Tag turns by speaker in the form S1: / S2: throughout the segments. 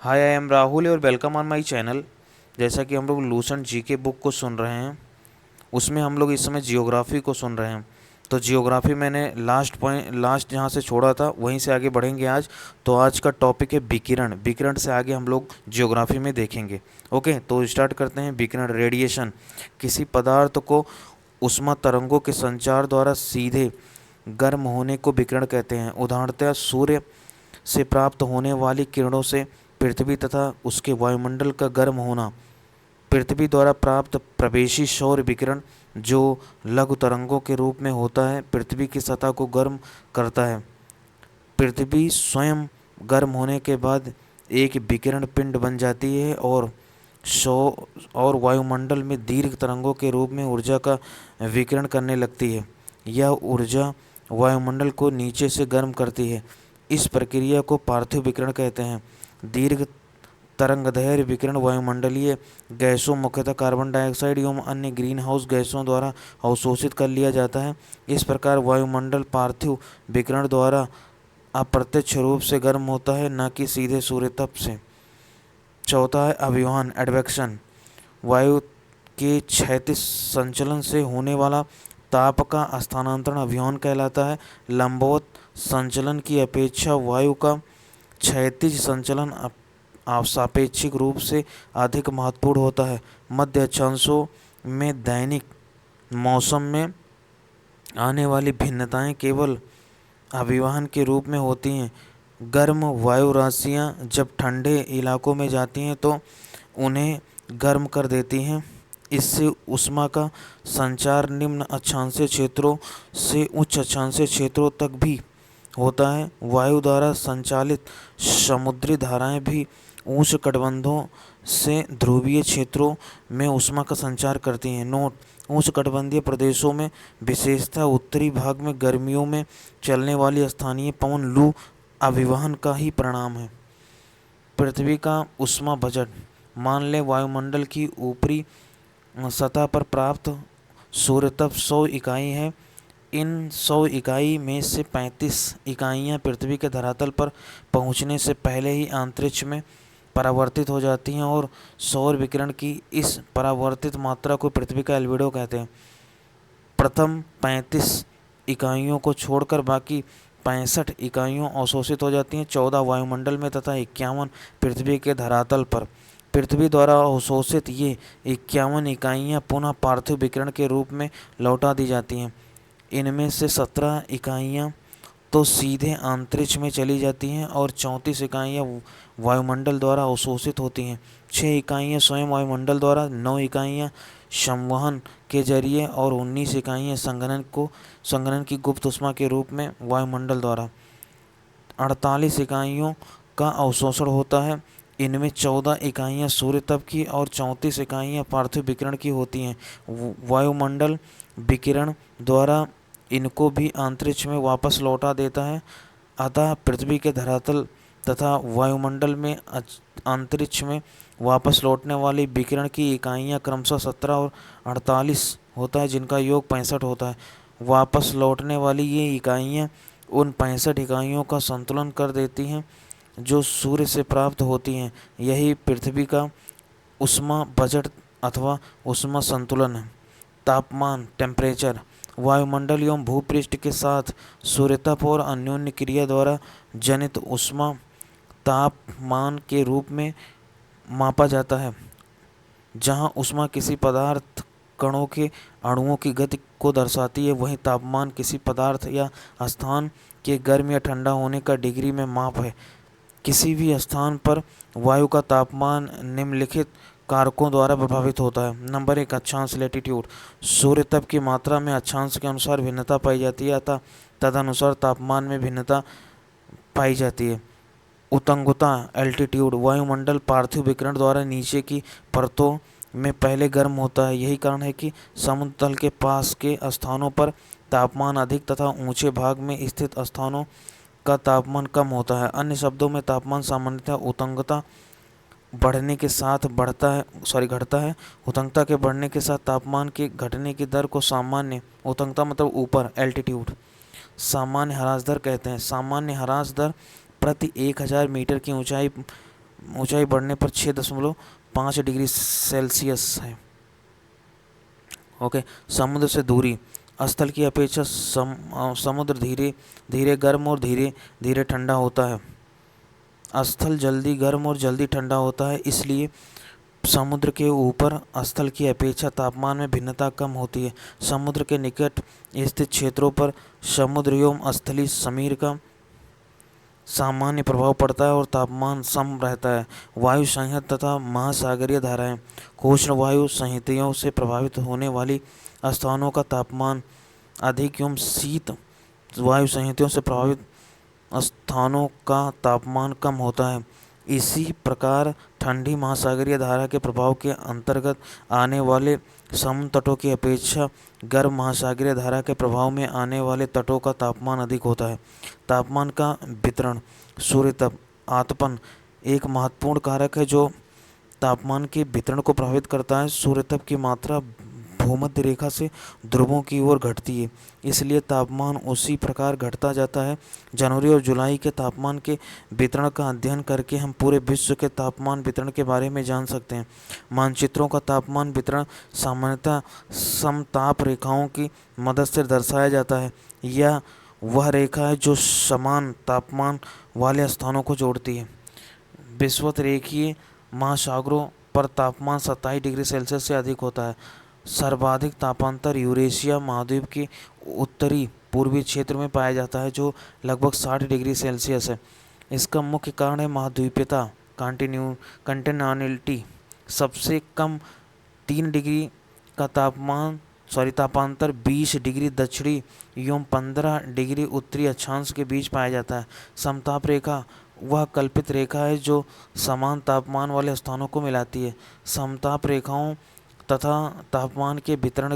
S1: Hi, I am Rahul और welcome on my channel. जैसा कि हम लोग लूसेंट जीके बुक को सुन रहे हैं, उसमें हम लोग इस समय जियोग्राफी को सुन रहे हैं। तो जियोग्राफी मैंने लास्ट जहाँ से छोड़ा था वहीं से आगे बढ़ेंगे आज। तो आज का टॉपिक है विकिरण। विकिरण से आगे हम लोग जियोग्राफी में देखेंगे। ओके, तो स्टार्ट करते हैं। विकिरण, रेडिएशन। किसी पदार्थ को उष्मा तरंगों के संचार द्वारा सीधे गर्म होने को विकिरण कहते हैं। उदाहरणतः सूर्य से प्राप्त होने वाली किरणों से पृथ्वी तथा उसके वायुमंडल का गर्म होना। पृथ्वी द्वारा प्राप्त प्रवेशी सौर विकिरण जो लघु तरंगों के रूप में होता है, पृथ्वी की सतह को गर्म करता है। पृथ्वी स्वयं गर्म होने के बाद एक विकिरण पिंड बन जाती है और सौ और वायुमंडल में दीर्घ तरंगों के रूप में ऊर्जा का विकिरण करने लगती है। यह ऊर्जा वायुमंडल को नीचे से गर्म करती है। इस प्रक्रिया को पार्थिव विकिरण कहते हैं। दीर्घ तरंगदैर्घ्य विकिरण वायुमंडलीय गैसों, मुख्यतः कार्बन डाइऑक्साइड एवं अन्य ग्रीन हाउस गैसों द्वारा अवशोषित कर लिया जाता है। इस प्रकार वायुमंडल पार्थिव विकिरण द्वारा अप्रत्यक्ष रूप से गर्म होता है, न कि सीधे सूर्य तप से। चौथा है अभिवहन, एडवेक्शन। वायु के क्षैतिज संचलन से होने वाला ताप का स्थानांतरण अभिवहन कहलाता है। लंबवत संचलन की अपेक्षा वायु का क्षैतिज संचलन सापेक्षिक रूप से अधिक महत्वपूर्ण होता है। मध्य अक्षांशों में दैनिक मौसम में आने वाली भिन्नताएं केवल अभिवहन के रूप में होती हैं। गर्म वायु राशियां जब ठंडे इलाकों में जाती हैं तो उन्हें गर्म कर देती हैं। इससे ऊष्मा का संचार निम्न अक्षांशीय क्षेत्रों से उच्च अक्षांशीय क्षेत्रों तक भी होता है। वायु द्वारा संचालित समुद्री धाराएं भी उष्णकटिबंधों से ध्रुवीय क्षेत्रों में ऊष्मा का संचार करती हैं। नोट: उष्णकटिबंधीय प्रदेशों में, विशेषतः उत्तरी भाग में, गर्मियों में चलने वाली स्थानीय पवन लू अभिवहन का ही परिणाम है। पृथ्वी का ऊष्मा बजट। मान लें वायुमंडल की ऊपरी सतह पर प्राप्त सूर्यताप 100 इकाई है। इन 100 इकाई में से 35 इकाइयाँ पृथ्वी के धरातल पर पहुँचने से पहले ही अंतरिक्ष में परावर्तित हो जाती हैं और सौर विकिरण की इस परावर्तित मात्रा को पृथ्वी का एल्बिडो कहते हैं। प्रथम 35 इकाइयों को छोड़कर बाकी 65 इकाइयाँ अवशोषित हो जाती हैं, 14 वायुमंडल में तथा 51 पृथ्वी के धरातल पर। पृथ्वी द्वारा अवशोषित ये 51 इकाइयाँ पुनः पार्थिव विकिरण के रूप में लौटा दी जाती हैं। इनमें से 17 इकाइयाँ तो सीधे अंतरिक्ष में चली जाती हैं और 34 इकाइयाँ वायुमंडल द्वारा अवशोषित होती हैं। 6 इकाइयाँ स्वयं वायुमंडल द्वारा, 9 इकाइयाँ संवहन के जरिए और 19 इकाइयाँ संघनन की गुप्त ऊष्मा के रूप में वायुमंडल द्वारा। 48 इकाइयों का अवशोषण होता है। इनमें 14 इकाइयाँ सूर्यताप की और 34 इकाइयाँ पार्थिव विकिरण की होती हैं। वायुमंडल विकिरण द्वारा इनको भी अंतरिक्ष में वापस लौटा देता है। अतः पृथ्वी के धरातल तथा वायुमंडल में अंतरिक्ष में वापस लौटने वाली विकिरण की इकाइयाँ क्रमशः 17 और 48 होता है, जिनका योग 65 होता है। वापस लौटने वाली ये इकाइयाँ उन 65 इकाइयों का संतुलन कर देती हैं जो सूर्य से प्राप्त होती हैं। यही पृथ्वी का ऊष्मा बजट अथवा ऊष्मा संतुलन है। तापमान, टेम्परेचर। वायुमंडल एवं भूपृष्ठ के साथ सूर्यताप और अन्योन्य क्रिया द्वारा जनित ऊष्मा तापमान के रूप में मापा जाता है। जहाँ ऊष्मा किसी पदार्थ कणों के अणुओं की गति को दर्शाती है, वहीं तापमान किसी पदार्थ या स्थान के गर्म या ठंडा होने का डिग्री में माप है। किसी भी स्थान पर वायु का तापमान निम्नलिखित कारकों द्वारा प्रभावित होता है। नंबर 1, अक्षांश, लैटिट्यूड। सूर्यताप की मात्रा में अक्षांश के अनुसार भिन्नता पाई जाती है, अतः तदनुसार तापमान में भिन्नता पाई जाती है। उत्तुंगता, एल्टीट्यूड। वायुमंडल पार्थिव विकिरण द्वारा नीचे की परतों में पहले गर्म होता है। यही कारण है कि समुद्र तल के पास के स्थानों पर तापमान अधिक तथा ऊंचे भाग में स्थित स्थानों का तापमान कम होता है। अन्य शब्दों में तापमान सामान्यतः उत्तुंगता बढ़ने के साथ घटता है। उत्तुंगता के बढ़ने के साथ तापमान के घटने की दर को सामान्य उत्तुंगता मतलब ऊपर, एल्टीट्यूड, सामान्य ह्रास दर कहते हैं। सामान्य ह्रास दर प्रति 1000 मीटर की ऊंचाई ऊंचाई बढ़ने पर 6.5 डिग्री सेल्सियस है। ओके। समुद्र से दूरी, स्थल की अपेक्षा समुद्र धीरे धीरे गर्म और धीरे धीरे ठंडा होता है। स्थल जल्दी गर्म और जल्दी ठंडा होता है, इसलिए समुद्र के ऊपर स्थल की अपेक्षा तापमान में भिन्नता कम होती है। समुद्र के निकट स्थित क्षेत्रों पर समुद्र एवं स्थलीय समीर का सामान्य प्रभाव पड़ता है और तापमान सम रहता है। वायु संहत तथा महासागरीय धाराएं, उष्ण वायु संहिताओं से प्रभावित होने वाली स्थानों का तापमान अधिक एवं शीत वायु संहिताओं से प्रभावित स्थानों का तापमान कम होता है। इसी प्रकार ठंडी महासागरीय धारा के प्रभाव के अंतर्गत आने वाले समुद्र तटों की अपेक्षा गर्म महासागरीय धारा के प्रभाव में आने वाले तटों का तापमान अधिक होता है। तापमान का वितरण, सूर्यताप आतपन एक महत्वपूर्ण कारक है जो तापमान के वितरण को प्रभावित करता है। सूर्यताप की मात्रा भूमध्य रेखा से ध्रुवों की ओर घटती है, इसलिए तापमान उसी प्रकार घटता जाता है। जनवरी और जुलाई के तापमान के वितरण का अध्ययन करके हम पूरे विश्व के तापमान वितरण के बारे में जान सकते हैं। मानचित्रों का तापमान वितरण सामान्यतः समताप रेखाओं की मदद से दर्शाया जाता है। यह वह रेखा है जो समान तापमान वाले स्थानों को जोड़ती है। विषुवत रेखीय महासागरों पर तापमान 27 डिग्री सेल्सियस से अधिक होता है। सर्वाधिक तापांतर यूरेशिया महाद्वीप के उत्तरी पूर्वी क्षेत्र में पाया जाता है, जो लगभग 60 डिग्री सेल्सियस है। इसका मुख्य कारण है महाद्वीपीयता कंटिन्यूटी। सबसे कम 3 डिग्री का तापांतर 20 डिग्री दक्षिणी एवं 15 डिग्री उत्तरी अक्षांश के बीच पाया जाता है। समताप रेखा वह कल्पित रेखा है जो समान तापमान वाले स्थानों को मिलाती है। समताप रेखाओं तथा तापमान के वितरण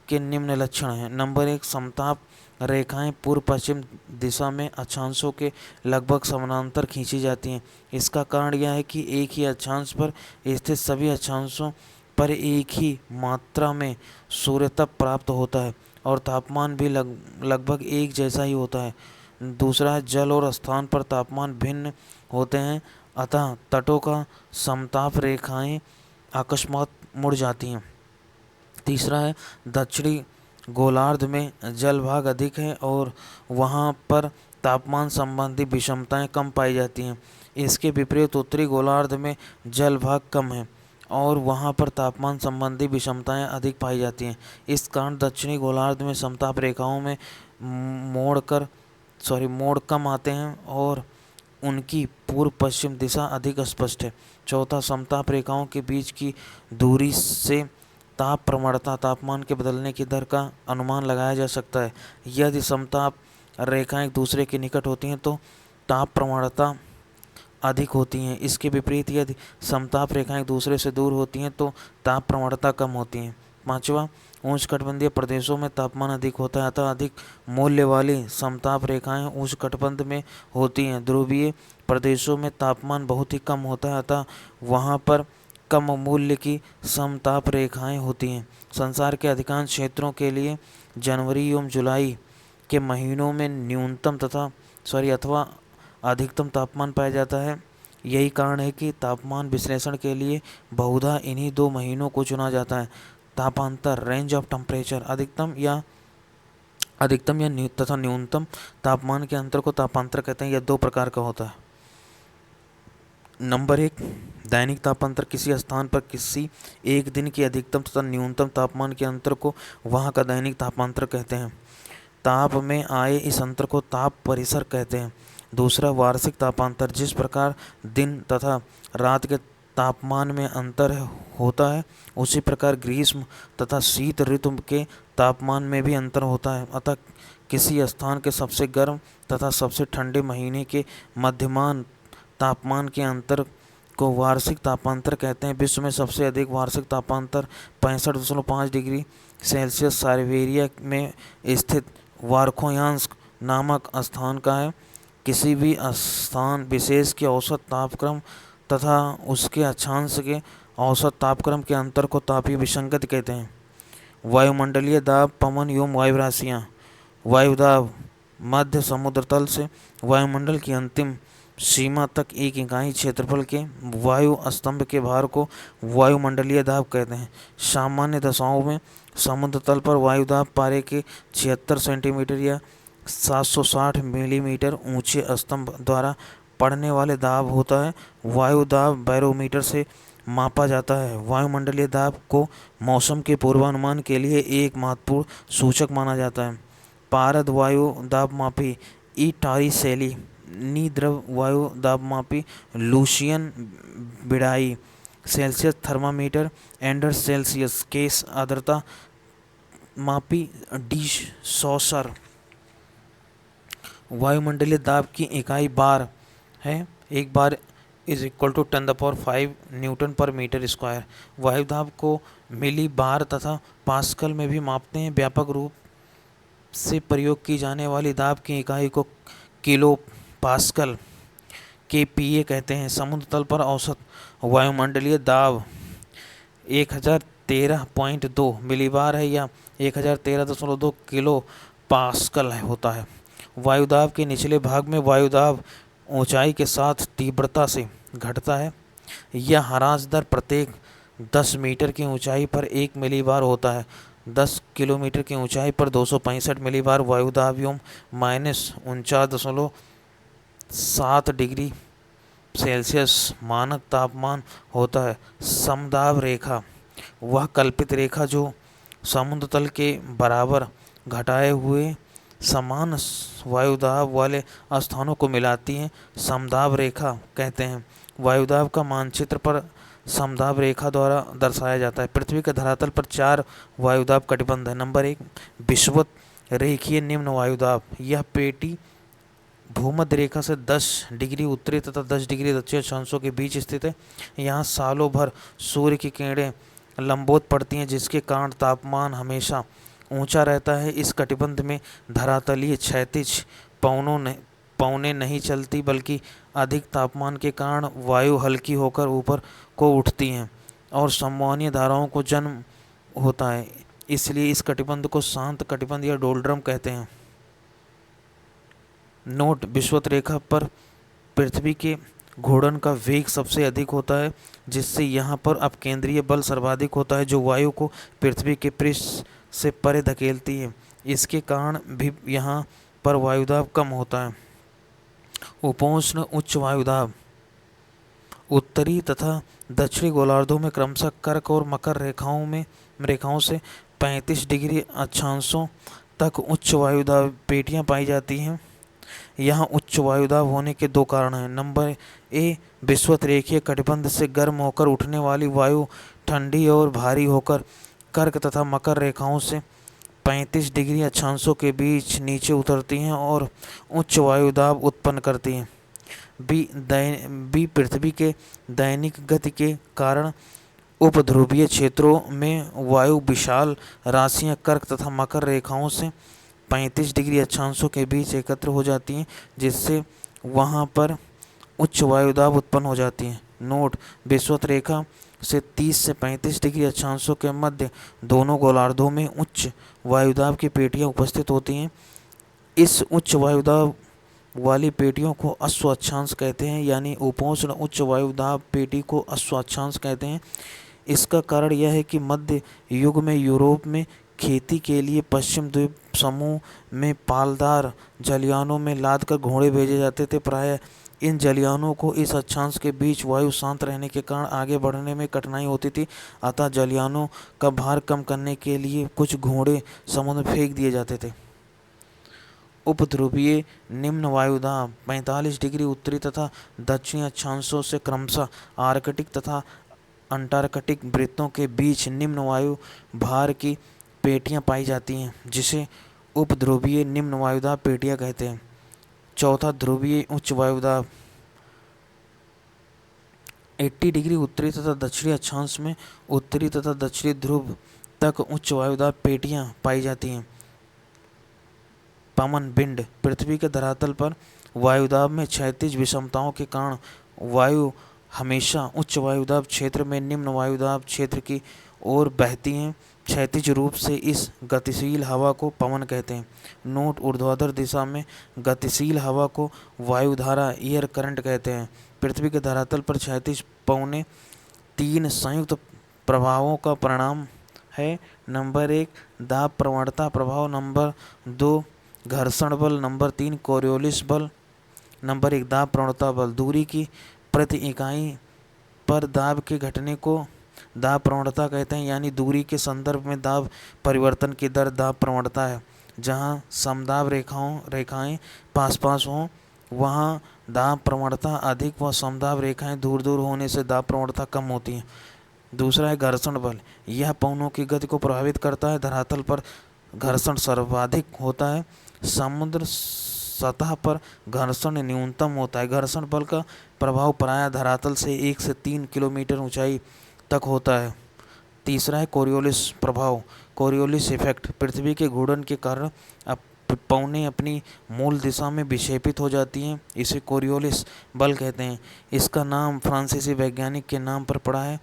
S1: के निम्न लक्षण हैं। नंबर 1, समताप रेखाएं पूर्व पश्चिम दिशा में अक्षांशों के लगभग समानांतर खींची जाती हैं। इसका कारण यह है कि एक ही अक्षांश पर स्थित सभी अक्षांशों पर एक ही मात्रा में सूर्यताप प्राप्त होता है और तापमान भी लगभग एक जैसा ही होता है। दूसरा है, जल और स्थान पर तापमान भिन्न होते हैं, अतः तटों का समताप रेखाएं अकस्मात मुड़ जाती हैं। तीसरा है, दक्षिणी गोलार्ध में जल भाग अधिक है और वहां पर तापमान संबंधी विषमताएं कम पाई जाती हैं। इसके विपरीत उत्तरी गोलार्ध में जल भाग कम है और वहां पर तापमान संबंधी विषमताएं अधिक पाई जाती हैं। इस कारण दक्षिणी गोलार्ध में समताप रेखाओं में मोड़ कम आते हैं और उनकी पूर्व पश्चिम दिशा अधिक स्पष्ट है। चौथा, समताप रेखाओं के बीच की दूरी से ताप प्रवणता तापमान के बदलने की दर का अनुमान लगाया जा सकता है। यदि समताप रेखाएं एक दूसरे के निकट होती हैं तो ताप प्रवणता अधिक होती हैं। इसके विपरीत यदि समताप रेखाएं एक दूसरे से दूर होती हैं तो ताप प्रवणता कम होती हैं। पांचवा, उष्णकटिबंधीय प्रदेशों में तापमान अधिक होता है, अतः अधिक मूल्य वाली समताप रेखाएं उष्णकटिबंध में होती हैं। ध्रुवीय प्रदेशों में तापमान बहुत ही कम होता है, अतः वहां पर कम मूल्य की समताप रेखाएं होती हैं। संसार के अधिकांश क्षेत्रों के लिए जनवरी एवं जुलाई के महीनों में न्यूनतम अथवा अधिकतम तापमान पाया जाता है। यही कारण है कि तापमान विश्लेषण के लिए बहुधा इन्हीं 2 महीनों को चुना जाता है। तापांतर, रेंज ऑफ टेम्परेचर, अधिकतम या तथा न्यूनतम तापमान के अंतर को तापांतर कहते हैं। यह 2 प्रकार का होता है। नंबर 1, दैनिक तापांतर। किसी स्थान पर किसी एक दिन की अधिकतम तथा न्यूनतम तापमान के अंतर को वहां का दैनिक तापांतर कहते हैं। ताप में आए इस अंतर को ताप परिसर कहते हैं। दूसरा, वार्षिक तापांतर। जिस प्रकार दिन तथा रात के तापमान में अंतर होता है, उसी प्रकार ग्रीष्म तथा शीत ऋतु के तापमान में भी अंतर होता है। अतः किसी स्थान के सबसे गर्म तथा सबसे ठंडे महीने के मध्यमान तापमान के अंतर को वार्षिक तापांतर कहते हैं। विश्व में सबसे अधिक वार्षिक तापांतर 65.5 डिग्री सेल्सियस साइबेरिया में स्थित वार्खोयांस्क नामक स्थान का है। किसी भी स्थान विशेष के औसत तापक्रम तथा उसके अक्षांश के औसत तापक्रम के अंतर को तापीय विसंगति कहते हैं। वायुमंडलीय दाब, पवन एवं वायु राशियाँ। वायुदाब मध्य समुद्र तल से वायुमंडल की अंतिम सीमा तक एक इकाई क्षेत्रफल के वायु स्तंभ के भार को वायुमंडलीय दाब कहते हैं। सामान्य दशाओं में समुद्र तल पर वायु दाब पारे के 76 सेंटीमीटर या 760 मिलीमीटर ऊंचे स्तंभ द्वारा पड़ने वाले दाब होता है। वायु दाब बैरोमीटर से मापा जाता है। वायुमंडलीय दाब को मौसम के पूर्वानुमान के लिए एक महत्वपूर्ण सूचक माना जाता है। पारद वायु दाबमापी ई टॉरिसेली, निद्रव वायु दाबमापी Lucien Vidie, Celsius thermometer Anders Celsius, केस आर्द्रता मापी डी सॉसर। वायुमंडलीय दाब की इकाई बार है। एक bar is equal to 10⁵ newton per metre square. वायु दाब को मिली बार तथा पास्कल में भी मापते हैं। व्यापक रूप से प्रयोग की जाने वाली दाब की इकाई को किलो पास्कल केपीए कहते हैं। समुद्र तल पर औसत वायुमंडलीय दाब 1013.2 मिलीबार है या 1013.2 किलो पास्कल होता है। वायुदाब के निचले भाग में वायुदाब ऊंचाई के साथ तीव्रता से घटता है। यह ह्रास दर प्रत्येक 10 मीटर की ऊंचाई पर 1 मिलीबार होता है। 10 किलोमीटर की ऊंचाई पर 265 मिलीबार वायुदाब एवं -49.7 डिग्री सेल्सियस मानक तापमान होता है। समदाब रेखा वह कल्पित रेखा जो समुद्र तल के बराबर घटाए हुए समान वायुदाब वाले स्थानों को मिलाती हैं। समदाब रेखा कहते हैं। वायुदाब का मानचित्र पर समदाब रेखा द्वारा दर्शाया जाता है। पृथ्वी के धरातल पर 4 वायुदाब कटिबंध है। नंबर 1, विषुवत रेखीय निम्न वायुदाब। यह पेटी भूमध्य रेखा से 10 डिग्री उत्तरी तथा 10 डिग्री दक्षिण अक्षांशों के बीच स्थित है। यहाँ सालों भर सूर्य की किरणें लंबवत पड़ती हैं, जिसके कारण तापमान हमेशा ऊंचा रहता है। इस कटिबंध में धरातलीय क्षैतिज पवनें नहीं चलती, बल्कि अधिक तापमान के कारण वायु हल्की होकर ऊपर को उठती हैं और संवहनीय धाराओं को जन्म होता है। इसलिए इस कटिबंध को शांत कटिबंध या डोल्ड्रम कहते हैं। नोट: विषुवत रेखा पर पृथ्वी के घूर्णन का वेग सबसे अधिक होता है, जिससे यहाँ पर अपकेंद्रीय बल सर्वाधिक होता है, जो वायु को पृथ्वी के पृष्ठ से परे धकेलती है। इसके कारण भी यहाँ पर वायुदाब कम होता है। उपोष्ण उच्च वायुदाब उत्तरी तथा दक्षिणी गोलार्धों में क्रमशः कर्क और मकर रेखाओं से 35 डिग्री अक्षांशों तक उच्च वायुदाब पेटियाँ पाई जाती हैं। यहाँ उच्च वायुदाब होने के 2 कारण हैं। नंबर ए, विषुवत रेखीय कटिबंध से गर्म होकर उठने वाली वायु ठंडी और भारी होकर कर्क तथा मकर रेखाओं से 35 डिग्री अक्षांशों के बीच नीचे उतरती हैं और उच्च वायुदाब उत्पन्न करती हैं। बी, पृथ्वी के दैनिक गति के कारण उपध्रुवीय क्षेत्रों में वायु विशाल राशियाँ कर्क तथा मकर रेखाओं से 35 डिग्री अक्षांशों के बीच एकत्र हो जाती हैं, जिससे वहाँ पर उच्च वायुदाब उत्पन्न हो जाती हैं। नोट: विषुवत रेखा से 30 से 35 डिग्री अक्षांशों के मध्य दोनों गोलार्धों में उच्च वायुदाब की पेटियाँ उपस्थित होती हैं। इस उच्च वायुदाब वाली पेटियों को अश्व अक्षांश कहते हैं, यानी उपोष्ण उच्च वायुदाब पेटी को अश्व अक्षांश कहते हैं। इसका कारण यह है कि मध्य युग में यूरोप में खेती के लिए पश्चिम द्वीप समूह में पालदार जलयानों में लादकर घोड़े भेजे जाते थे। प्रायः इन जलयानों को इस अक्षांश के बीच वायु शांत रहने के कारण आगे बढ़ने में कठिनाई होती थी, अतः जलयानों का भार कम करने के लिए कुछ घोड़े समुद्र में फेंक दिए जाते थे। उपध्रुवीय निम्न वायुदाब 45 डिग्री उत्तरी तथा दक्षिणी अक्षांशों से क्रमशः आर्कटिक तथा अंटार्कटिक वृत्तों के बीच निम्न वायु भार की पेटियाँ पाई जाती हैं, जिसे उपध्रुवीय निम्न वायुदाब पेटियाँ कहते हैं। चौथा, ध्रुवीय उच्च वायुदाब 80 डिग्री उत्तरी तथा दक्षिणी अक्षांश में उत्तरी तथा दक्षिणी ध्रुव तक उच्च वायुदाब पेटियाँ पाई जाती हैं। पवन बिंड: पृथ्वी के धरातल पर वायुदाब में क्षैतिज विषमताओं के कारण वायु हमेशा उच्च वायुदाब क्षेत्र में निम्न वायुदाब क्षेत्र की ओर बहती हैं। क्षैतिज रूप से इस गतिशील हवा को पवन कहते हैं। नोट: ऊर्ध्वाधर दिशा में गतिशील हवा को वायुधारा एयर करंट कहते हैं। पृथ्वी के धरातल पर क्षैतिज पवनें 3 संयुक्त प्रभावों का परिणाम है। नंबर 1 दाब प्रवणता प्रभाव, नंबर 2 घर्षण बल, नंबर 3 कोरियोलिस बल। नंबर 1 दाब प्रवणता बल। दूरी की प्रति इकाई पर दाब के घटने को दाब प्रवणता कहते हैं, यानी दूरी के संदर्भ में दाब परिवर्तन की दर दाब प्रवणता है। जहाँ समदाब रेखाएं पास पास हों वहाँ दाब प्रवणता अधिक व समदाब रेखाएं दूर दूर होने से दाब प्रवणता कम होती है। दूसरा है घर्षण बल। यह पवनों की गति को प्रभावित करता है। धरातल पर घर्षण सर्वाधिक होता है, समुद्र सतह पर घर्षण न्यूनतम होता है। घर्षण बल का प्रभाव प्रायः धरातल से 1 से 3 किलोमीटर ऊंचाई तक होता है। तीसरा है कोरियोलिस प्रभाव, कोरियोलिस इफेक्ट। पृथ्वी के घूर्णन के कारण पवनें अपनी मूल दिशा में विक्षेपित हो जाती हैं, इसे कोरियोलिस बल कहते हैं। इसका नाम फ्रांसीसी वैज्ञानिक के नाम पर पड़ा है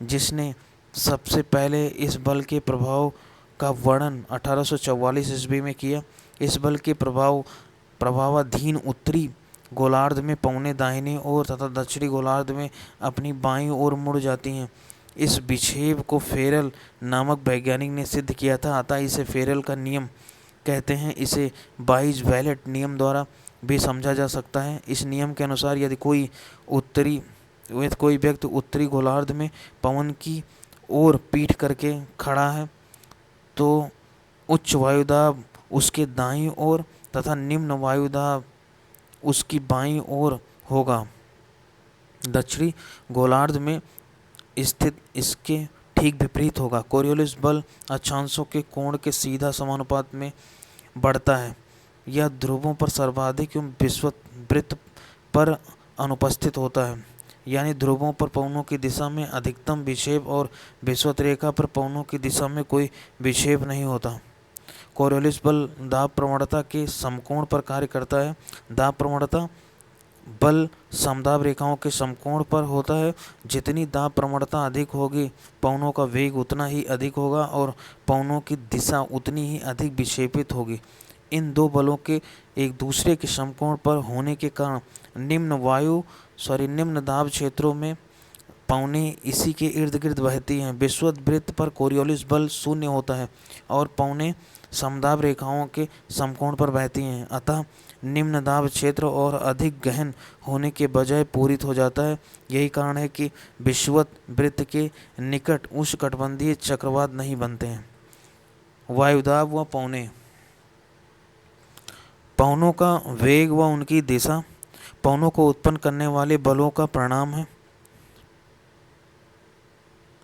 S1: जिसने सबसे पहले इस बल के प्रभाव का वर्णन 1844 ईस्वी में किया। इस बल के प्रभावाधीन उत्तरी गोलार्ध में पवनें दाहिने ओर तथा दक्षिणी गोलार्ध में अपनी बाईं ओर मुड़ जाती हैं। इस विक्षेप को फेरल नामक वैज्ञानिक ने सिद्ध किया था, अतः इसे फेरल का नियम कहते हैं। इसे बाइज-वेलेट नियम द्वारा भी समझा जा सकता है। इस नियम के अनुसार यदि कोई व्यक्ति उत्तरी गोलार्ध में पवन की ओर पीठ करके खड़ा है तो उच्च वायुदाब उसके दाईं ओर तथा निम्न वायुदाब उसकी बाईं ओर होगा। दक्षिणी गोलार्ध में स्थित इसके ठीक विपरीत होगा। कोरियोलिस बल अक्षांशों के कोण के सीधा समानुपात में बढ़ता है। यह ध्रुवों पर सर्वाधिक एवं विषुववृत्त पर अनुपस्थित होता है, यानी ध्रुवों पर पवनों की दिशा में अधिकतम विक्षेप और विषुवत रेखा पर पवनों की दिशा में कोई विक्षेप नहीं होता। कोरियोलिस बल दाब प्रवणता के समकोण पर कार्य करता है। दाब प्रवणता बल समदाब रेखाओं के समकोण पर होता है। जितनी दाब प्रवणता अधिक होगी पवनों का वेग उतना ही अधिक होगा और पवनों की दिशा उतनी ही अधिक विक्षेपित होगी। इन दो बलों के एक दूसरे के समकोण पर होने के कारण निम्न दाब क्षेत्रों में पवनें इसी के इर्द गिर्द बहती हैं। विषुवत वृत्त पर कोरियोलिस बल शून्य होता है और पवनें समदाब रेखाओं के समकोण पर बहती हैं, अतः निम्न दाब क्षेत्र और अधिक गहन होने के बजाय पूरित हो जाता है। यही कारण है कि विषुवत वृत्त के निकट उष्णकटिबंधीय चक्रवात नहीं बनते हैं। वायुदाब व पवनें। पवनों का वेग व उनकी दिशा पवनों को उत्पन्न करने वाले बलों का परिणाम है।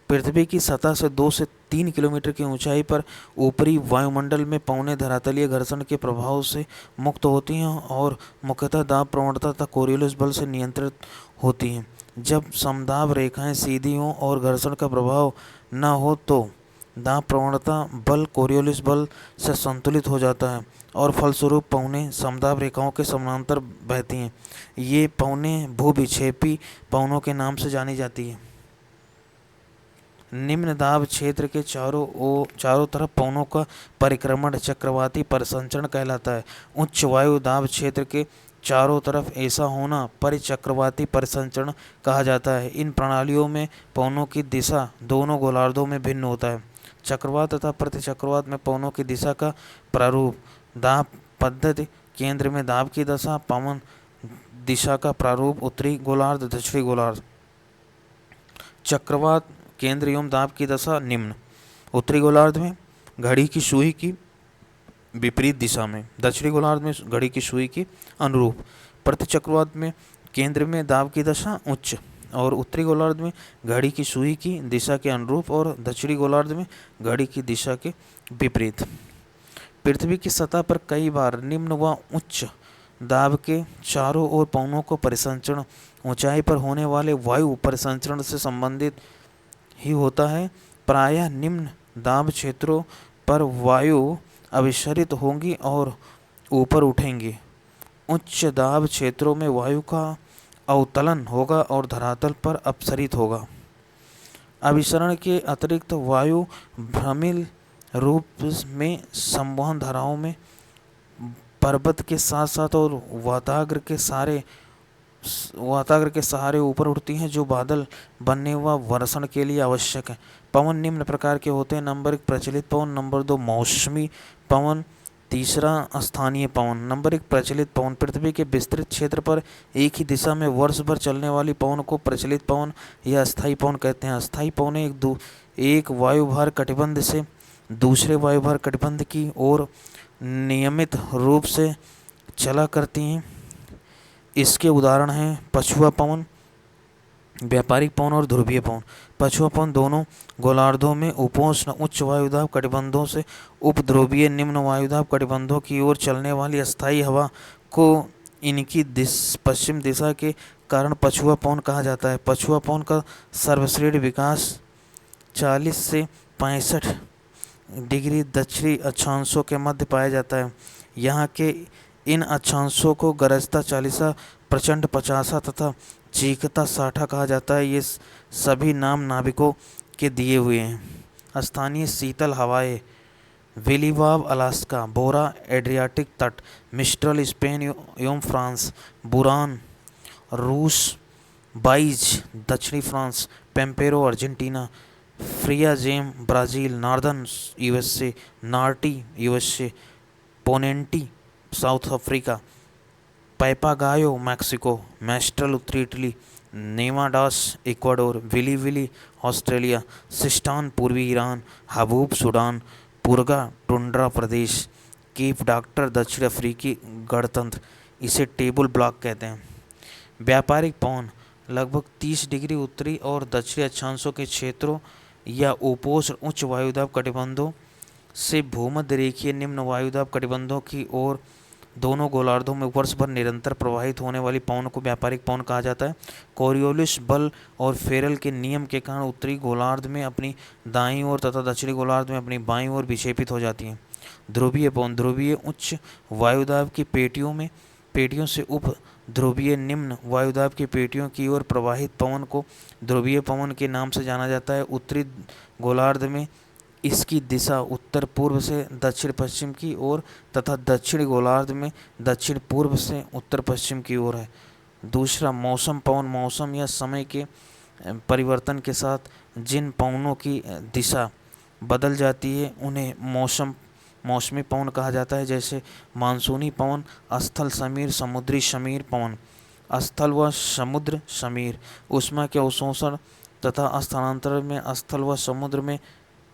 S1: पृथ्वी की सतह से 2 से 3 किलोमीटर की ऊंचाई पर ऊपरी वायुमंडल में पवनें धरातलीय घर्षण के प्रभाव से मुक्त होती हैं और मुख्यतः दाब प्रवणता तथा कोरियोलिस बल से नियंत्रित होती हैं। जब समदाब रेखाएं सीधी हों और घर्षण का प्रभाव न हो तो दाब प्रवणता बल कोरियोलिस बल से संतुलित हो जाता है और फलस्वरूप पवनें समदाब रेखाओं के समानांतर बहती हैं। ये पवनें भूविक्षेपी पवनों के नाम से जानी जाती हैं। निम्न दाब क्षेत्र के चारों तरफ पवनों का परिक्रमण चक्रवाती परिसंचरण कहलाता है। उच्च वायु दाब क्षेत्र के चारों तरफ ऐसा होना परिचक्रवाती परिसंचरण कहा जाता है। इन प्रणालियों में पवनों की दिशा दोनों गोलार्धों में भिन्न होता है। चक्रवात तथा प्रतिचक्रवात में पवनों की दिशा का प्रारूप। दाब पद्धति केंद्र में दाब की दशा, पवन दिशा का प्रारूप उत्तरी गोलार्ध दक्षिणी गोलार्ध। चक्रवात केंद्र एवं दाब की दशा निम्न। उत्तरी गोलार्ध में घड़ी की सुई की विपरीत दिशा में, दक्षिणी गोलार्ध में घड़ी की सुई की अनुरूप। प्रतिचक्रवात में केंद्र में दाब की दशा उच्च और उत्तरी गोलार्ध में घड़ी की सुई की दिशा के अनुरूप और दक्षिणी गोलार्ध में घड़ी की दिशा के विपरीत। पृथ्वी की सतह पर कई बार निम्न व उच्च दाब के चारों ओर पवनों को परिसंचरण ऊंचाई पर होने वाले वायु परिसंचरण से संबंधित ही होता है। प्रायः निम्न दाब क्षेत्रों पर वायु अभिसरित होंगी और ऊपर उठेंगी। उच्च दाब क्षेत्रों में वायु का अवतलन होगा और धरातल पर अपसरित होगा। अभिसरण के अतिरिक्त वायु भ्रमिल रूप में संवहन धाराओं में पर्वत के साथ साथ और वाताग्र के सहारे ऊपर उठती हैं, जो बादल बनने व वर्षण के लिए आवश्यक है। पवन निम्न प्रकार के होते हैं: नंबर 1 प्रचलित पवन, नंबर 2 मौसमी पवन, तीसरा स्थानीय पवन। नंबर 1 प्रचलित पवन। पृथ्वी के विस्तृत क्षेत्र पर एक ही दिशा में वर्ष भर चलने वाली पवन को प्रचलित पवन या अस्थायी पवन कहते हैं। अस्थायी पवन एक वायुभार कटिबंध से दूसरे वायुभार कटिबंध की ओर नियमित रूप से चला करती हैं। इसके उदाहरण हैं पछुआ पवन, व्यापारिक पवन और ध्रुवीय पवन। पछुआ पवन दोनों गोलार्धों में उपोष्ण उच्च वायुदाब कटिबंधों से उपध्रुवीय निम्न वायुदाब कटिबंधों की ओर चलने वाली अस्थायी हवा को इनकी पश्चिम दिशा के कारण पछुआ पवन कहा जाता है। पछुआ पवन का सर्वश्रेष्ठ विकास 40 से 65 डिग्री दक्षिणी अक्षांशों के मध्य पाया जाता है। यहाँ के इन अक्षांशों को गरजता 40, प्रचंड 50 तथा चीखता 60 कहा जाता है। ये सभी नाम नाविकों के दिए हुए हैं। स्थानीय शीतल हवाएं: विलीबाब अलास्का, बोरा एड्रियाटिक तट, मिस्ट्रल स्पेन एवं फ्रांस, बुरान रूस, बाइज दक्षिणी France, pampero Argentina, friagem Brazil, northern USA, norte USA, पोनेंटी South Africa, papagayo Mexico, mistral उत्तरी Italy, nevados Ecuador, willy willy Australia, Seistan पूर्वी Iran, haboob Sudan, purga tundra प्रदेश, cape doctor दक्षिण अफ्रीकी गणतंत्र। इसे table block कहते हैं। व्यापारिक पवन लगभग 30 डिग्री उत्तरी और दक्षिणी अक्षांशों के क्षेत्रों या उपोष्ण उच्च वायुदाब कटिबंधों से भूमध्य रेखीय निम्न वायुदाब कटिबंधों की ओर दोनों गोलार्धों में वर्ष भर निरंतर प्रवाहित होने वाली पवन को व्यापारिक पवन कहा जाता है। कोरियोलिस बल और फेरल के नियम के कारण उत्तरी गोलार्ध में अपनी दाईं ओर तथा दक्षिणी गोलार्ध में अपनी बाईं ओर विक्षेपित हो जाती हैं। ध्रुवीय पवन ध्रुवीय उच्च वायुदाब की पेटियों से उप ध्रुवीय निम्न वायुदाब की पेटियों की ओर प्रवाहित पवन को ध्रुवीय पवन के नाम से जाना जाता है। उत्तरी गोलार्ध में इसकी दिशा उत्तर पूर्व से दक्षिण पश्चिम की ओर तथा दक्षिणी गोलार्ध में दक्षिण पूर्व से उत्तर पश्चिम की ओर है। दूसरा मौसम पवन। मौसम या समय के परिवर्तन के साथ जिन पवनों की दिशा बदल जाती है उन्हें मौसमी पवन कहा जाता है। जैसे मानसूनी पवन, स्थल समीर, समुद्री समीर पवन। स्थल व समुद्र समीर ऊष्मा के अवशोषण तथा स्थानांतरण में स्थल व समुद्र में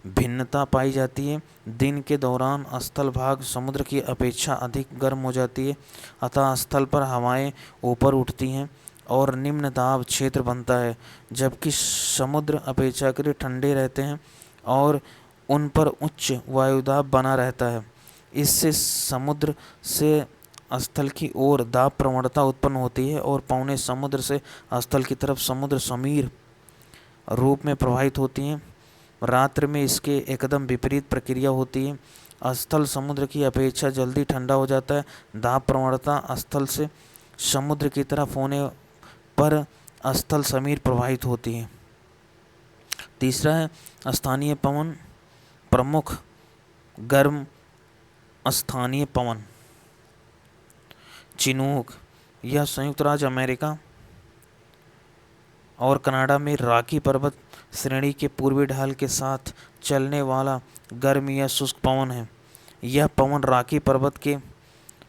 S1: भिन्नता पाई जाती है। दिन के दौरान स्थल भाग समुद्र की अपेक्षा अधिक गर्म हो जाती है, अतः स्थल पर हवाएं ऊपर उठती हैं और निम्न दाब क्षेत्र बनता है, जबकि समुद्र अपेक्षाकृत ठंडे रहते हैं और उन पर उच्च वायुदाब बना रहता है। इससे समुद्र से स्थल की ओर दाब प्रवणता उत्पन्न होती है और पवनें समुद्र से स्थल की तरफ समुद्र समीर रूप में प्रवाहित होती हैं। रात्रि में इसके एकदम विपरीत प्रक्रिया होती है। स्थल समुद्र की अपेक्षा जल्दी ठंडा हो जाता है। दाब प्रवणता स्थल से समुद्र की तरफ होने पर स्थल समीर प्रवाहित होती है। तीसरा है स्थानीय पवन। प्रमुख गर्म स्थानीय पवन चिनूक यह संयुक्त राज्य अमेरिका और कनाडा में रॉकी पर्वत श्रेणी के पूर्वी ढाल के साथ चलने वाला गर्म या शुष्क पवन है। यह पवन रॉकी पर्वत के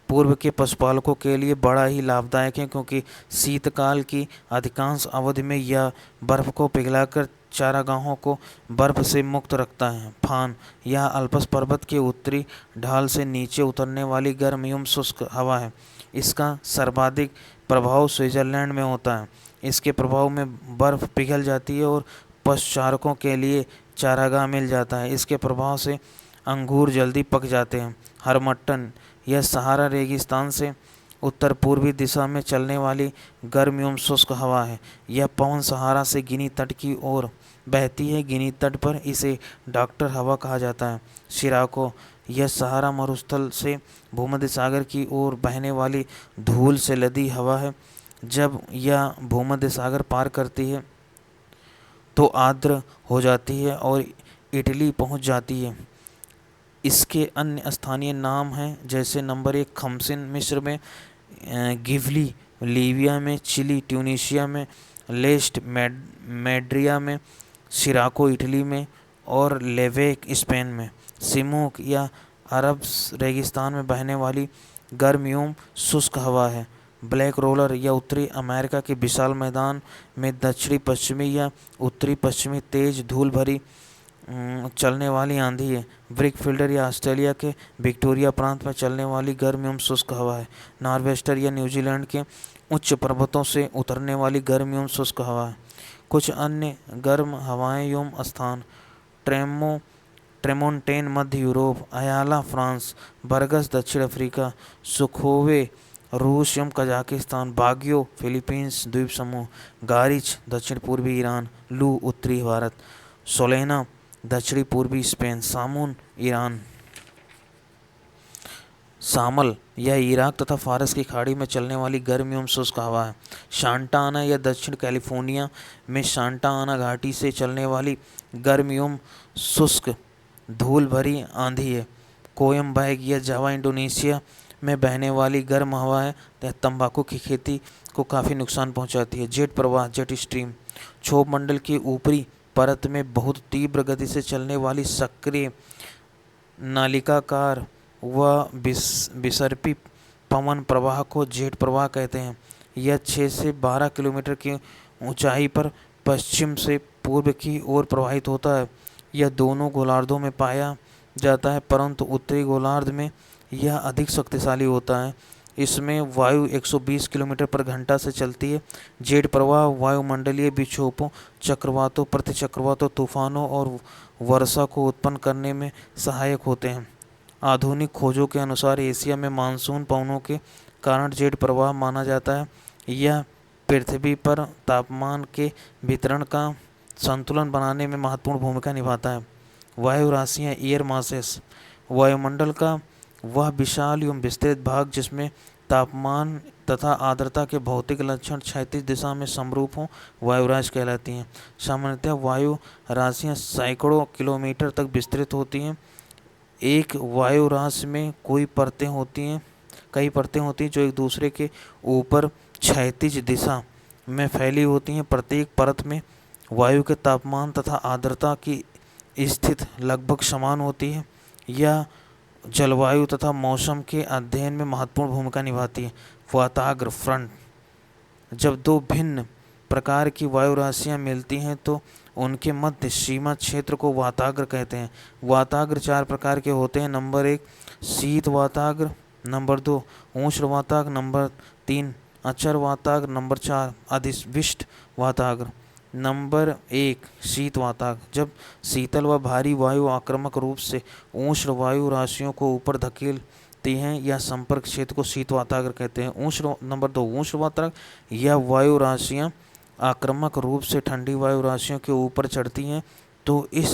S1: पूर्व के पशुपालकों के लिए बड़ा ही लाभदायक है, क्योंकि शीतकाल की अधिकांश अवधि में यह बर्फ को पिघलाकर चारागाहों को बर्फ से मुक्त रखता है। फान यह अल्प्स पर्वत के उत्तरी ढाल से नीचे उतरने वाली गर्म एवं शुष्क हवा है। इसका सर्वाधिक प्रभाव स्विट्जरलैंड में होता है। इसके प्रभाव में बर्फ पिघल जाती है और पशुचारकों के लिए चारागाह मिल जाता है। इसके प्रभाव से अंगूर जल्दी पक जाते हैं। हरमट्टन यह सहारा रेगिस्तान से उत्तर पूर्वी दिशा में चलने वाली गर्म एवं शुष्क हवा है। यह पवन सहारा से गिनी तट की ओर बहती है। गिनी तट पर इसे डॉक्टर हवा कहा जाता है। शिराको यह सहारा मरुस्थल से भूमध्य सागर की ओर बहने वाली धूल से लदी हवा है। जब यह भूमध्य सागर पार करती है तो आर्द्र हो जाती है और इटली पहुंच जाती है। इसके अन्य स्थानीय नाम हैं, जैसे नंबर 1 खमसिन मिस्र में, गिवली लीबिया में, चिली ट्यूनीशिया में, लेस्ट मैड्रिया में, सिराको इटली में और लेवेक स्पेन में। सिमोक या अरब रेगिस्तान में बहने वाली गर्म एवं शुष्क हवा है। ब्लैक रोलर या उत्तरी अमेरिका के विशाल मैदान में दक्षिणी पश्चिमी या उत्तरी पश्चिमी तेज धूल भरी चलने वाली आंधी है। ब्रिक फील्डर या ऑस्ट्रेलिया के विक्टोरिया प्रांत में चलने वाली गर्म एवं शुष्क हवा है। नॉर्वेस्टर या न्यूजीलैंड के उच्च पर्वतों से उतरने वाली गर्म एवं शुष्क हवा है। कुछ अन्य गर्म हवाएं एवं स्थान: ट्रेमोंटेन मध्य यूरोप, अयाला फ्रांस, बरगस दक्षिण अफ्रीका, सुखोवे रूस एवं कजाकिस्तान, बाग्यो फिलीपींस द्वीप समूह, गारिच दक्षिण पूर्वी ईरान, लू उत्तरी भारत, सोलेना दक्षिणी पूर्वी स्पेन, सामून ईरान। सामल यह इराक तथा फारस की खाड़ी में चलने वाली गर्म एवं शुष्क हवा है। शांटा आना यह दक्षिण कैलिफोर्निया में शांटा आना घाटी से चलने वाली गर्म एवं शुष्क धूल भरी आंधी है। कोयम्बैग यह जावा इंडोनेशिया में बहने वाली गर्म हवा है। यह तंबाकू की खेती को काफ़ी नुकसान पहुंचाती है। जेट प्रवाह जेट स्ट्रीम क्षोभ मंडल की ऊपरी परत में बहुत तीव्र गति से चलने वाली सक्रिय नालिकाकार व विसर्पी पवन प्रवाह को जेट प्रवाह कहते हैं। यह 6 से 12 किलोमीटर की ऊंचाई पर पश्चिम से पूर्व की ओर प्रवाहित होता है। यह दोनों गोलार्धों में पाया जाता है, परंतु उत्तरी गोलार्ध में यह अधिक शक्तिशाली होता है। इसमें वायु 120 किलोमीटर पर घंटा से चलती है। जेट प्रवाह वायुमंडलीय विक्षोभों, चक्रवातों, प्रतिचक्रवातों, तूफानों और वर्षा को उत्पन्न करने में सहायक होते हैं। आधुनिक खोजों के अनुसार एशिया में मानसून पवनों के कारण जेट प्रवाह माना जाता है। यह पृथ्वी पर तापमान के वितरण का संतुलन बनाने में महत्वपूर्ण भूमिका निभाता है। वायु राशियाँ एयर मासेस वायुमंडल का वह विशाल एवं विस्तृत भाग जिसमें तापमान तथा आर्द्रता के भौतिक लक्षण क्षैतिज दिशा में समरूप हों, वायुराशि कहलाती हैं। सामान्यतः वायु राशियाँ सैकड़ों किलोमीटर तक विस्तृत होती हैं। एक वायु राशि में कई परतें होती हैं जो एक दूसरे के ऊपर क्षैतिज दिशा में फैली होती हैं। प्रत्येक परत में वायु के तापमान तथा आर्द्रता की स्थिति लगभग समान होती है। यह जलवायु तथा मौसम के अध्ययन में महत्वपूर्ण भूमिका निभाती है। वाताग्र फ्रंट जब दो भिन्न प्रकार की वायु राशियाँ मिलती हैं तो उनके मध्य सीमा क्षेत्र को वाताग्र कहते हैं। वाताग्र 4 प्रकार के होते हैं। नंबर 1 शीत वाताग्र, नंबर 2 उष्ण वाताग्र, नंबर 3 अचर वाताग्र, नंबर 4 अधिविष्ट वाताग्र। नंबर 1 शीत वाताग्र जब शीतल व भारी वायु आक्रामक रूप से उष्ण वायु राशियों को ऊपर धकेलती हैं या संपर्क क्षेत्र को शीत वाताग्र कहते हैं। नंबर 2 उष्ण वाताग्र यह वायु राशियाँ आक्रामक रूप से ठंडी वायु राशियों के ऊपर चढ़ती हैं तो इस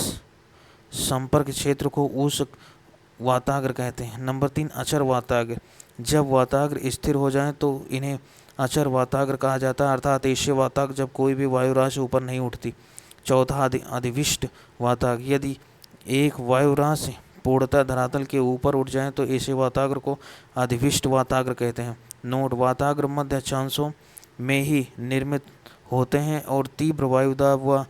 S1: संपर्क क्षेत्र को उष्ण वाताग्र कहते हैं। नंबर 3 अचर वाताग्र जब वाताग्र स्थिर हो जाएं तो इन्हें अचर वाताग्र कहा जाता है, अर्थात एशीय वाताग्र जब कोई भी वायु राशि ऊपर नहीं उठती। चौथा अधिविष्ट वाताग्र यदि एक वायु राशि पूर्णतः धरातल के ऊपर उठ जाए तो एशीय वाताग्र को अधिविष्ट वाताग्र कहते हैं। नोट वाताग्र मध्य अक्षांशों में ही निर्मित होते हैं और तीव्र वायुदाब व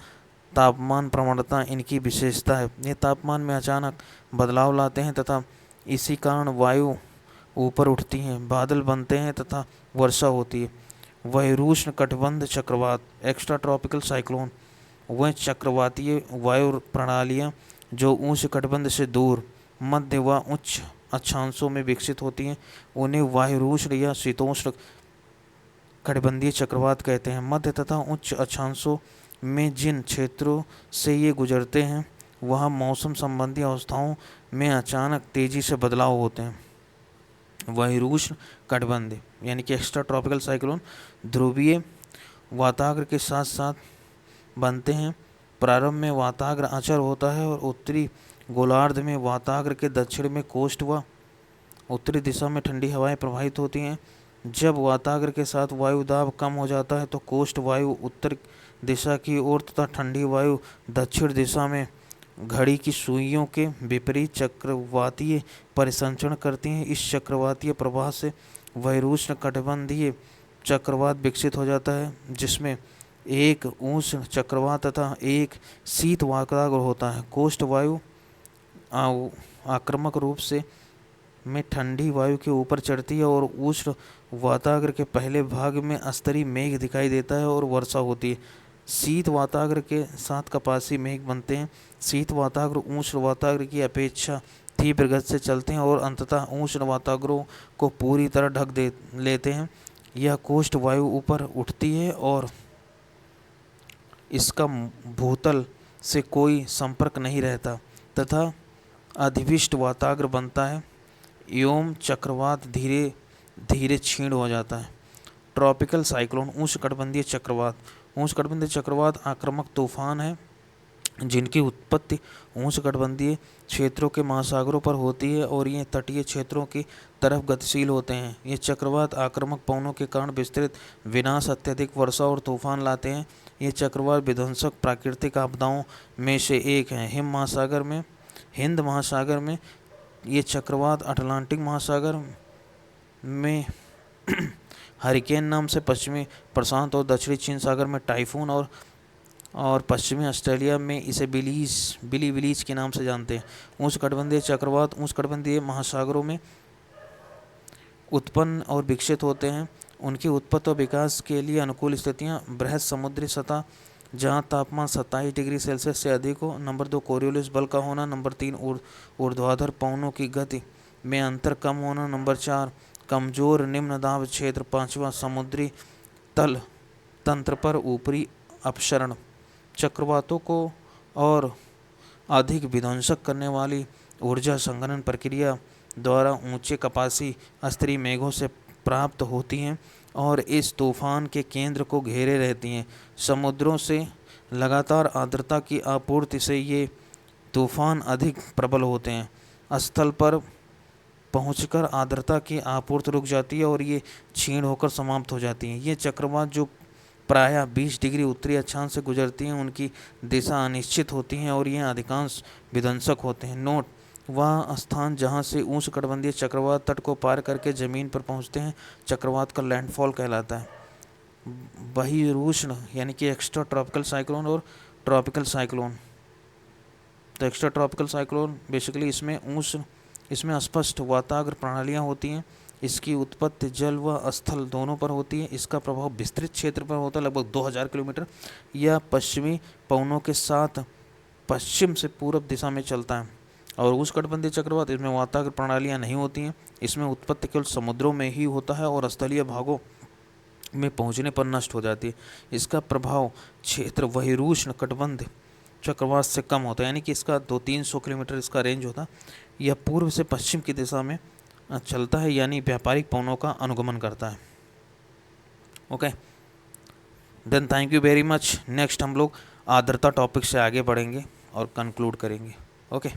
S1: तापमान प्रवणता इनकी विशेषता है। ये तापमान में अचानक बदलाव लाते हैं तथा इसी कारण वायु ऊपर उठती हैं, बादल बनते हैं तथा वर्षा होती है। वैरूष्ण कटिबंध चक्रवात एक्स्ट्रा ट्रॉपिकल साइक्लोन वह चक्रवातीय वायु प्रणालियाँ जो उष्ण कटिबंध से दूर मध्य व उच्च अक्षांशों में विकसित होती हैं उन्हें वायुरूष्ण या शीतोष्ण कटिबंधीय चक्रवात कहते हैं। मध्य तथा उच्च अक्षांशों में जिन क्षेत्रों से ये गुजरते हैं वहाँ मौसम संबंधी अवस्थाओं में अचानक तेजी से बदलाव होते हैं। वैरूष्ण कटिबंध यानी कि एक्स्ट्रा ट्रॉपिकल साइक्लोन ध्रुवीय वाताग्र के साथ साथ बनते हैं। प्रारंभ में वाताग्र अचर होता है और उत्तरी गोलार्ध में वाताग्र के दक्षिण में कोस्ट व उत्तरी दिशा में ठंडी हवाएं प्रवाहित होती हैं। जब वाताग्र के साथ वायु दाब कम हो जाता है तो कोस्ट वायु उत्तर दिशा की ओर तथा ठंडी वायु दक्षिण दिशा में घड़ी की सुइयों के विपरीत चक्रवातीय परिसंचरण करती हैं। इस चक्रवातीय प्रवाह से वैरुष्ण कटिबंधीय चक्रवात विकसित हो जाता है, जिसमें एक उष्ण चक्रवात तथा एक शीत वातावरण होता है। कोस्ट वायु आक्रामक रूप से में ठंडी वायु के ऊपर चढ़ती है और उष्ण वातावरण के पहले भाग में स्तरीय मेघ दिखाई देता है और वर्षा होती है। शीत वातावरण के साथ कपासी मेघ बनते हैं। शीत वातावरण उष्ण वातावरण की अपेक्षा तीव्र गति से चलते हैं और अंततः उष्ण वातावरण को पूरी तरह ढक दे लेते हैं। यह कोस्ट वायु ऊपर उठती है और इसका भूतल से कोई संपर्क नहीं रहता तथा अधिविष्ट वातावरण बनता है एवं चक्रवात धीरे धीरे क्षीण हो जाता है। ट्रॉपिकल साइक्लोन उष्णकटिबंधीय चक्रवात। उष्णकटिबंधीय चक्रवात आक्रामक तूफान है जिनकी उत्पत्ति उष्णकटिबंधीय क्षेत्रों के महासागरों पर होती है और ये तटीय क्षेत्रों की तरफ गतिशील होते हैं। ये चक्रवात आक्रामक पवनों के कारण विस्तृत विनाश, अत्यधिक वर्षा और तूफान लाते हैं। ये चक्रवात विध्वंसक प्राकृतिक आपदाओं में से एक है। हिंद महासागर में ये चक्रवात, अटलांटिक महासागर में हरिकेन नाम से, पश्चिमी प्रशांत और दक्षिणी चीन सागर में टाइफून और पश्चिमी ऑस्ट्रेलिया में इसे बिली विलीज के नाम से जानते हैं। उष्णकटिबंधीय चक्रवात उष्णकटिबंधीय महासागरों में उत्पन्न और विकसित होते हैं। उनकी उत्पत्ति और विकास के लिए अनुकूल स्थितियां बृहद समुद्री सतह जहां तापमान 27 डिग्री सेल्सियस से अधिक हो। नंबर 2 कोरियोलिस बल का होना। नंबर 3 ऊर्ध्वाधर पवनों की गति में अंतर कम होना। नंबर 4 कमजोर निम्न दाब क्षेत्र। 5वां समुद्री तल तंत्र पर ऊपरी अपसरण। चक्रवातों को और अधिक विध्वंसक करने वाली ऊर्जा संघनन प्रक्रिया द्वारा ऊंचे कपासी स्तरीय मेघों से प्राप्त होती हैं और इस तूफान के केंद्र को घेरे रहती हैं। समुद्रों से लगातार आर्द्रता की आपूर्ति से ये तूफान अधिक प्रबल होते हैं। स्थल पर पहुंचकर आर्द्रता की आपूर्ति रुक जाती है और ये क्षीण होकर समाप्त हो जाती हैं। ये चक्रवात जो प्रायः 20 डिग्री उत्तरी अक्षांश से गुजरती हैं, उनकी दिशा अनिश्चित होती हैं और ये अधिकांश विध्वंसक होते हैं। नोट: वह स्थान जहां से उष्णकटिबंधीय चक्रवात तट को पार करके ज़मीन पर पहुंचते हैं चक्रवात का लैंडफॉल कहलाता है। बहिरुष्ण यानी कि एक्स्ट्रा ट्रॉपिकल साइक्लोन और ट्रॉपिकल साइक्लोन। तो एक्स्ट्रा ट्रॉपिकल साइक्लोन बेसिकली इसमें स्पष्ट वातावरण प्रणालियाँ होती हैं। इसकी उत्पत्ति जल व स्थल दोनों पर होती है। इसका प्रभाव विस्तृत क्षेत्र पर होता है, लगभग 2000 किलोमीटर। यह पश्चिमी पवनों के साथ पश्चिम से पूर्व दिशा में चलता है। और उष्णकटिबंधीय चक्रवात, इसमें वातावरण प्रणालियाँ नहीं होती हैं। इसमें उत्पत्ति केवल समुद्रों में ही होता है और स्थलीय भागों में पहुंचने पर नष्ट हो जाती है। इसका प्रभाव क्षेत्र बहिरुष्ण कटिबंध चक्रवात से कम होता है, यानी कि इसका 200-300 किलोमीटर इसका रेंज होता है। यह पूर्व से पश्चिम की दिशा में चलता है, यानी व्यापारिक पवनों का अनुगमन करता है। Okay, then thank you very much. Next हम लोग आर्द्रता टॉपिक से आगे बढ़ेंगे और कंक्लूड करेंगे। ओके।